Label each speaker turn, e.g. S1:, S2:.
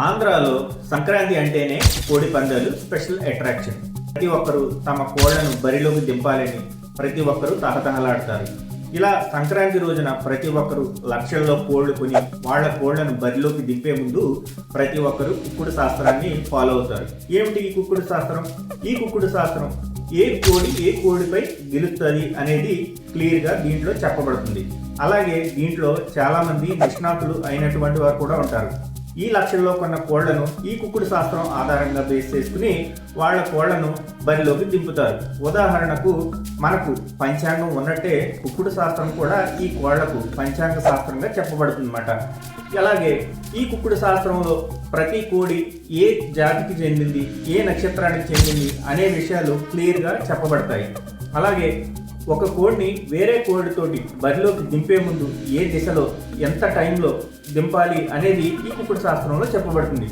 S1: ఆంధ్రాలో సంక్రాంతి అంటేనే కోడి పందాలు స్పెషల్ అట్రాక్షన్. ప్రతి ఒక్కరూ తమ కోళ్లను బరిలోకి దింపాలని ప్రతి ఒక్కరూ తహతహలాడతారు. ఇలా సంక్రాంతి రోజున ప్రతి ఒక్కరూ లక్షల్లో కోళ్లు కొని వాళ్ళ కోళ్లను బరిలోకి దింపే ముందు ప్రతి ఒక్కరూ కుక్కుడు శాస్త్రాన్ని ఫాలో అవుతారు. ఏమిటి ఈ కుక్కుడు శాస్త్రం? ఈ కుక్కుడు శాస్త్రం ఏ కోడిపై గెలుస్తుంది అనేది క్లియర్గా దీంట్లో చెప్పబడుతుంది. అలాగే దీంట్లో చాలామంది నిష్ణాతులు అయినటువంటి వారు కూడా ఉంటారు. ఈ లక్షల్లో కొన్న కోళ్లను ఈ కుక్కుడు శాస్త్రం ఆధారంగా బేస్ చేసుకుని వాళ్ళ కోళ్లను బరిలోకి దింపుతారు. ఉదాహరణకు మనకు పంచాంగం ఉన్నట్టే కుక్కుడు శాస్త్రం కూడా ఈ కోళ్లకు పంచాంగ శాస్త్రంగా చెప్పబడుతుందన్నమాట. అలాగే ఈ కుక్కుడు శాస్త్రంలో ప్రతి కోడి ఏ జాతికి చెందింది, ఏ నక్షత్రానికి చెందింది అనే విషయాలు క్లియర్గా చెప్పబడతాయి. అలాగే ఒక కోడిని వేరే కోడితోటి బరిలోకి దింపే ముందు ఏ దిశలో ఎంత టైంలో దింపాలి అనేది ఈ కుక్కుడు శాస్త్రంలో చెప్పబడుతుంది.